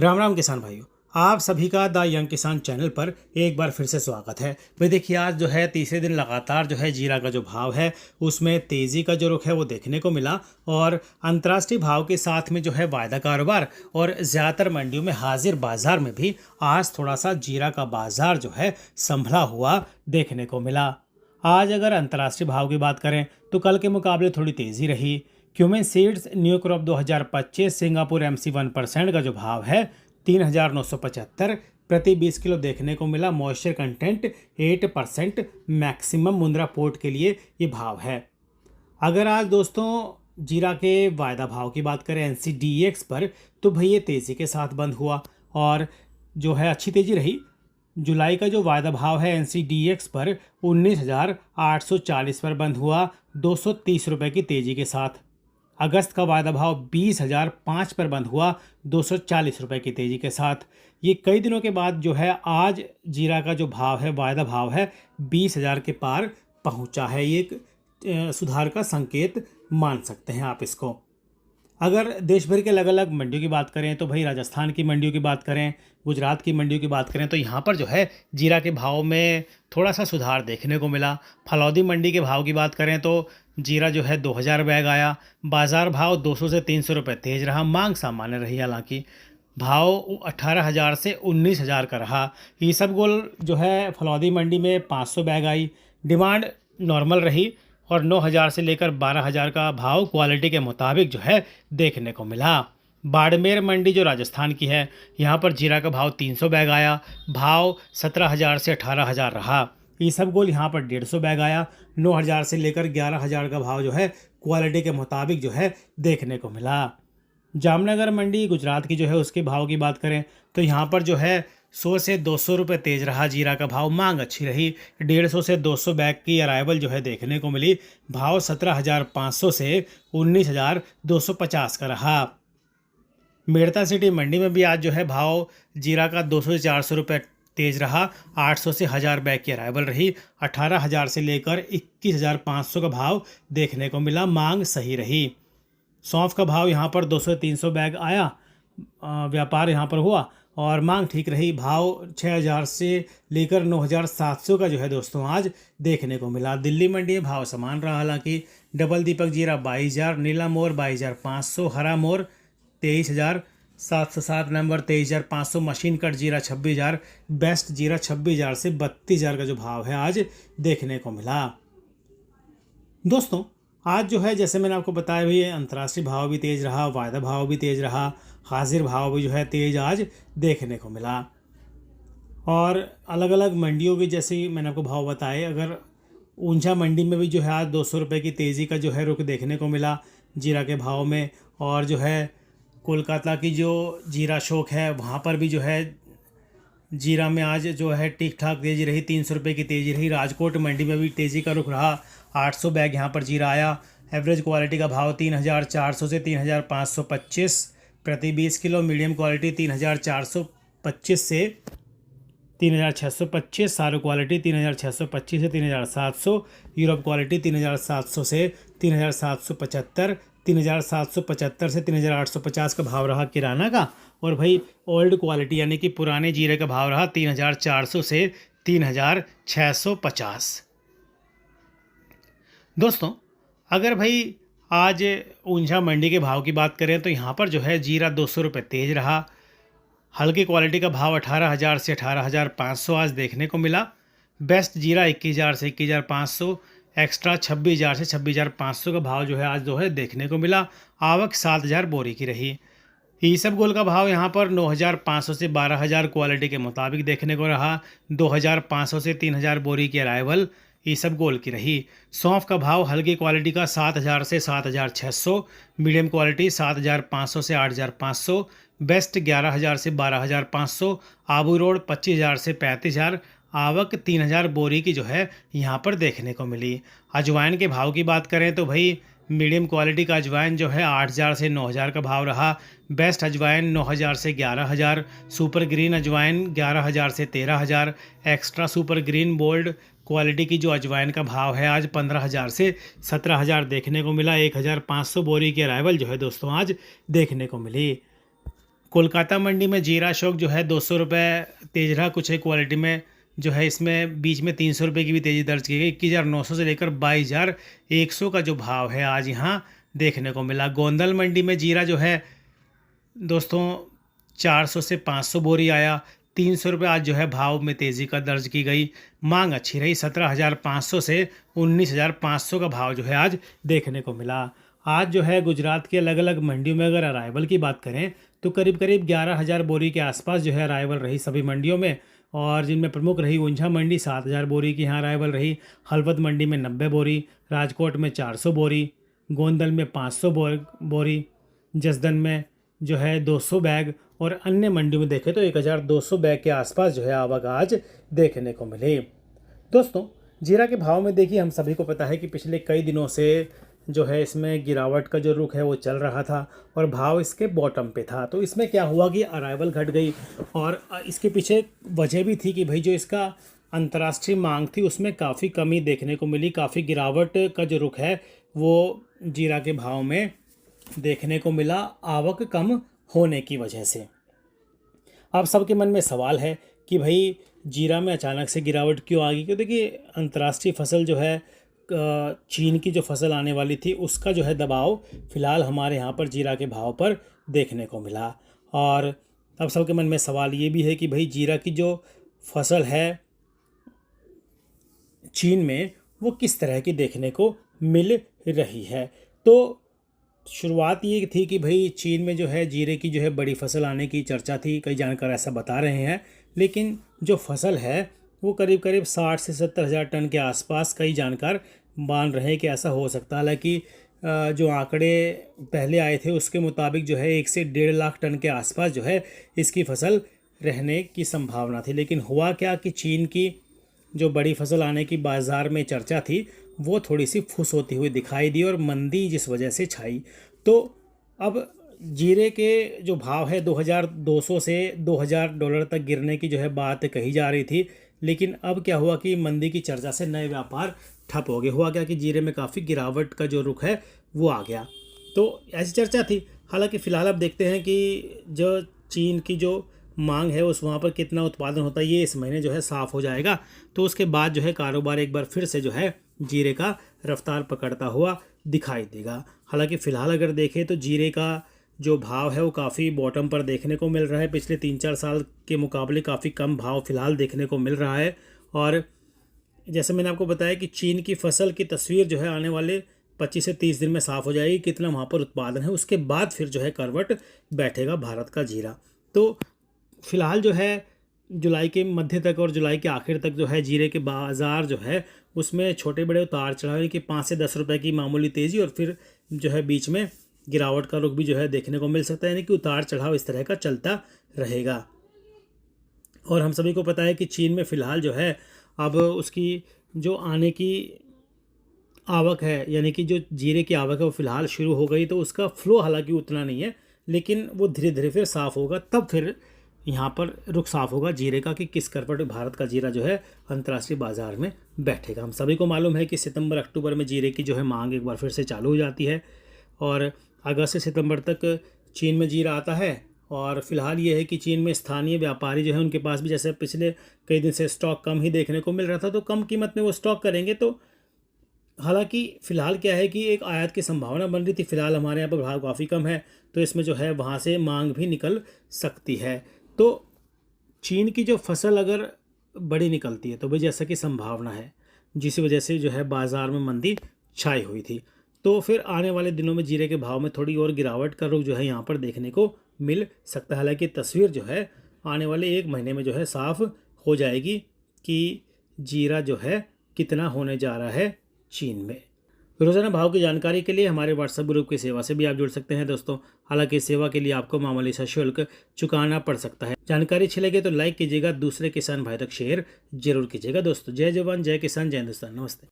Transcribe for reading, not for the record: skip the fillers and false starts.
राम राम किसान भाइयों। आप सभी का द यंग किसान चैनल पर एक बार फिर से स्वागत है। भाई देखिए, आज जो है तीसरे दिन लगातार जो है जीरा का जो भाव है उसमें तेजी का जो रुख है वो देखने को मिला। और अंतर्राष्ट्रीय भाव के साथ में जो है वायदा कारोबार और ज़्यादातर मंडियों में हाजिर बाजार में भी आज थोड़ा सा जीरा का बाजार जो है संभला हुआ देखने को मिला। आज अगर अंतर्राष्ट्रीय भाव की बात करें तो कल के मुकाबले थोड़ी तेज़ी रही। Cumin seeds new crop 2025 Singapore MC 1% का जो भाव है 3,975 प्रति 20 किलो देखने को मिला। Moisture content 8%, maximum Mundra port के लिए ये भाव है। अगर आज दोस्तों जीरा के वायदा भाव की बात करें NCDEX पर तो भाई ये तेज़ी के साथ बंद हुआ और जो है अच्छी तेज़ी रही। जुलाई का जो वायदा भाव है NCDEX पर 19,840 पर बंद हुआ, 230 रुपये की तेज़ी के साथ। अगस्त का वायदा भाव 20,005 पर बंद हुआ, 240 रुपये की तेज़ी के साथ। ये कई दिनों के बाद जो है आज जीरा का जो भाव है वायदा भाव है 20,000 के पार पहुंचा है। ये एक सुधार का संकेत मान सकते हैं आप इसको। अगर देश भर के अलग अलग मंडियों की बात करें तो भाई राजस्थान की मंडियों की बात करें, गुजरात की मंडियों की बात करें तो यहाँ पर जो है जीरा के भाव में थोड़ा सा सुधार देखने को मिला। फलौदी मंडी के भाव की बात करें तो जीरा जो है 2,000 बैग आया। बाज़ार भाव 200 से 300 रुपये तेज रहा, मांग सामान्य रही। हालांकि भाव 18,000 से 19,000 का रहा। ईसबगोल जो है फलौदी मंडी में 500 बैग आई, डिमांड नॉर्मल रही और 9,000 से लेकर 12,000 का भाव क्वालिटी के मुताबिक जो है देखने को मिला। बाड़मेर मंडी जो राजस्थान की है यहाँ पर जीरा का भाव 300 बैग आया, भाव 17,000 से 18,000 रहा। ईसबगोल यहाँ पर 150 बैग आया, 9,000 से लेकर 11,000 का भाव जो है क्वालिटी के मुताबिक जो है देखने को मिला। जामनगर मंडी गुजरात की जो है उसके भाव की बात करें तो यहाँ पर जो है 100 से 200 रुपये तेज रहा जीरा का भाव, मांग अच्छी रही। 150 से 200 बैग की अराइवल जो है देखने को मिली, भाव 17,500 से 19,250 का रहा। मेड़ता सिटी मंडी में भी आज जो है भाव जीरा का 200 से 400 रुपये तेज रहा। 800 से 1,000 बैग की अराइवल रही। 18,000 से लेकर 21,500 का भाव देखने को मिला, मांग सही रही। सौंफ का भाव यहाँ पर 200 से 300 बैग आया, व्यापार यहाँ पर हुआ और मांग ठीक रही। भाव 6,000 से लेकर 9,700 का जो है दोस्तों आज देखने को मिला। दिल्ली मंडी में भाव समान रहा। हालांकि डबल दीपक जीरा 22,000, नीला मोर 22,500, हरा मोर 23,707, नंबर 23,500, मशीन कट जीरा 26,000, बेस्ट जीरा 26,000 से 32,000 का जो भाव है आज देखने को मिला। दोस्तों आज जो है जैसे मैंने आपको बताया भी अंतर्राष्ट्रीय भाव भी तेज़ रहा, वायदा भाव भी तेज़ रहा, हाजिर भाव भी जो है तेज़ आज देखने को मिला। और अलग अलग मंडियों की जैसे मैंने आपको भाव बताए, अगर ऊंझा मंडी में भी जो है आज 200 रुपये की तेज़ी का जो है रुख देखने को मिला जीरा के भाव में। और जो है कोलकाता की जो जीरा शौक है वहाँ पर भी जो है जीरा में आज जो है ठीक ठाक तेज़ी रही, 300 रुपये की तेज़ी रही। राजकोट मंडी में भी तेज़ी का रुख रहा, 800 बैग यहाँ पर जीरा आया। एवरेज क्वालिटी का भाव 3,400 से 3,525 प्रति 20 किलो। मीडियम क्वालिटी 3,425 से 3,625, सारो क्वालिटी 3,625 से 3,700, यूरोप क्वालिटी 3,700 से 3,775, 3,775 से 3,850 का भाव रहा किराना का। और भाई ओल्ड क्वालिटी यानी कि पुराने जीरे का भाव रहा 3,400 से 3,650। दोस्तों अगर भाई आज ऊंझा मंडी के भाव की बात करें तो यहाँ पर जो है जीरा 200 रुपये तेज रहा। हल्की क्वालिटी का भाव 18,000 से 18,500 आज देखने को मिला। बेस्ट जीरा 21,000 से 21,500, एक्स्ट्रा 26,000 से 26,500 का भाव जो है आज जो है देखने को मिला। आवक 7,000 बोरी की रही। ईसबगोल का भाव यहाँ पर 9,500 से 12,000 क्वालिटी के मुताबिक देखने को रहा। 2,500 से 3,000 बोरी की अराइवल ईसबगोल की रही। सौंफ का भाव हल्की क्वालिटी का 7,000 से 7,600, मीडियम क्वालिटी 7,500 से 8,500, बेस्ट 11,000 से 12,500, आबू रोड 25,000 से 35,000। आवक 3,000 बोरी की जो है यहाँ पर देखने को मिली। अजवाइन के भाव की बात करें तो भाई मीडियम क्वालिटी का अजवाइन जो है 8,000 से 9,000 का भाव रहा। बेस्ट अजवाइन 9,000 से 11,000, सुपर ग्रीन अजवाइन 11,000 से 13,000, extra super green bold quality की जो अजवाइन का भाव है आज 15,000 से 17,000 देखने को मिला। 1,500 बोरी की अराइवल जो है दोस्तों आज देखने को मिली। कोलकाता मंडी में जीरा अशोक जो है 200 रुपये तेज रहा कुछ एक क्वालिटी में, जो है इसमें बीच में 300 रुपये की भी तेज़ी दर्ज की गई। 21,900 से लेकर 22,100 का जो भाव है आज यहाँ देखने को मिला। गोंदल मंडी में जीरा जो है दोस्तों 400 से 500 बोरी आया। 300 रुपये आज जो है भाव में तेज़ी का दर्ज की गई। मांग अच्छी रही, 17,500 से 19,500 का भाव जो है आज देखने को मिला। आज जो है गुजरात के अलग अलग मंडियों में अगर अराइवल की बात करें तो करीब करीब 11,000 बोरी के आसपास जो है अराइवल रही सभी मंडियों में, और जिनमें प्रमुख रही ऊंझा मंडी 7,000 बोरी की यहाँ अराइवल रही। हलवद मंडी में 90 बोरी, राजकोट में 400 बोरी, गोंदल में 500 बोरी, जसदन में जो है 200 बैग, और अन्य मंडियों में देखें तो 1,200 बैग के आसपास जो है आवक आज देखने को मिली। दोस्तों जीरा के भाव में देखिए, हम सभी को पता है कि पिछले कई दिनों से जो है इसमें गिरावट का जो रुख है वो चल रहा था और भाव इसके बॉटम पे था। तो इसमें क्या हुआ कि अराइवल घट गई, और इसके पीछे वजह भी थी कि भाई जो इसका अंतर्राष्ट्रीय मांग थी उसमें काफ़ी कमी देखने को मिली। काफ़ी गिरावट का जो रुख है वो जीरा के भाव में देखने को मिला, आवक कम होने की वजह से। अब सबके मन में सवाल है कि भाई जीरा में अचानक से गिरावट क्यों आ गई? क्यों, देखिए अंतर्राष्ट्रीय फसल जो है चीन की जो फसल आने वाली थी उसका जो है दबाव फिलहाल हमारे यहाँ पर जीरा के भाव पर देखने को मिला। और अब सबके मन में सवाल ये भी है कि भाई जीरा की जो फसल है चीन में वो किस तरह की देखने को मिल रही है। तो शुरुआत ये थी कि भाई चीन में जो है जीरे की जो है बड़ी फसल आने की चर्चा थी, कई जानकार ऐसा बता रहे हैं, लेकिन जो फसल है वो करीब करीब 60 से 70,000 टन के आसपास कई जानकार मान रहे हैं कि ऐसा हो सकता है। हालांकि जो आंकड़े पहले आए थे उसके मुताबिक जो है 1 से 1.5 लाख टन के आसपास जो है इसकी फसल रहने की संभावना थी। लेकिन हुआ क्या कि चीन की जो बड़ी फसल आने की बाज़ार में चर्चा थी वो थोड़ी सी फुस होती हुई दिखाई दी और मंदी जिस वजह से छाई। तो अब जीरे के जो भाव है 2,200 से 2,000 डॉलर तक गिरने की जो है बात कही जा रही थी, लेकिन अब क्या हुआ कि मंदी की चर्चा से नए व्यापार ठप हो गए। हुआ क्या कि जीरे में काफ़ी गिरावट का जो रुख है वो आ गया। तो ऐसी चर्चा थी। हालांकि फ़िलहाल अब देखते हैं कि जो चीन की जो मांग है उस वहाँ पर कितना उत्पादन होता है ये इस महीने जो है साफ़ हो जाएगा। तो उसके बाद जो है कारोबार एक बार फिर से जो है जीरे का रफ्तार पकड़ता हुआ दिखाई देगा। हालांकि फ़िलहाल अगर देखें तो जीरे का जो भाव है वो काफ़ी बॉटम पर देखने को मिल रहा है। पिछले 3-4 साल के मुकाबले काफ़ी कम भाव फिलहाल देखने को मिल रहा है। और जैसे मैंने आपको बताया कि चीन की फसल की तस्वीर जो है आने वाले 25 से 30 दिन में साफ़ हो जाएगी, कितना वहाँ पर उत्पादन है, उसके बाद फिर जो है करवट बैठेगा भारत का जीरा। तो फिलहाल जो है जुलाई के मध्य तक और जुलाई के आखिर तक जो है जीरे के बाज़ार जो है उसमें छोटे बड़े उतार चढ़ाव कि 5 से 10 रुपए की मामूली तेज़ी और फिर जो है बीच में गिरावट का रुख भी जो है देखने को मिल सकता है, यानी कि उतार चढ़ाव इस तरह का चलता रहेगा। और हम सभी को पता है कि चीन में फ़िलहाल जो है अब उसकी जो आने की आवक है, यानी कि जो जीरे की आवक है वो फ़िलहाल शुरू हो गई। तो उसका फ़्लो हालांकि उतना नहीं है, लेकिन वो धीरे धीरे फिर साफ़ होगा, तब फिर यहाँ पर रुख साफ़ होगा जीरे का कि किस कर पर भारत का जीरा जो है अंतर्राष्ट्रीय बाज़ार में बैठेगा। हम सभी को मालूम है कि सितंबर अक्टूबर में जीरे की जो है मांग एक बार फिर से चालू हो जाती है और अगस्त से सितंबर तक चीन में जीरा आता है। और फिलहाल ये है कि चीन में स्थानीय व्यापारी जो है उनके पास भी जैसे पिछले कई दिन से स्टॉक कम ही देखने को मिल रहा था, तो कम कीमत में वो स्टॉक करेंगे। तो हालांकि फ़िलहाल क्या है कि एक आयात की संभावना बन रही थी, फ़िलहाल हमारे यहाँ पर भाव काफ़ी कम है, तो इसमें जो है वहाँ से मांग भी निकल सकती है। तो चीन की जो फसल अगर बड़ी निकलती है तो भाई जैसा कि संभावना है, जिस वजह से जो है बाज़ार में मंदी छाई हुई थी, तो फिर आने वाले दिनों में जीरे के भाव में थोड़ी और गिरावट का रुख जो है यहाँ पर देखने को मिल सकता है। हालांकि तस्वीर जो है आने वाले 1 महीने में जो है साफ़ हो जाएगी कि जीरा जो है कितना होने जा रहा है चीन में। रोज़ाना भाव की जानकारी के लिए हमारे व्हाट्सएप ग्रुप की सेवा से भी आप जुड़ सकते हैं दोस्तों। हालांकि इस सेवा के लिए आपको मामूली सा शुल्क चुकाना पड़ सकता है। जानकारी अच्छी लगे तो लाइक कीजिएगा, दूसरे किसान भाई तक शेयर जरूर कीजिएगा दोस्तों। जय जवान जय किसान जय हिंदुस्तान। नमस्ते।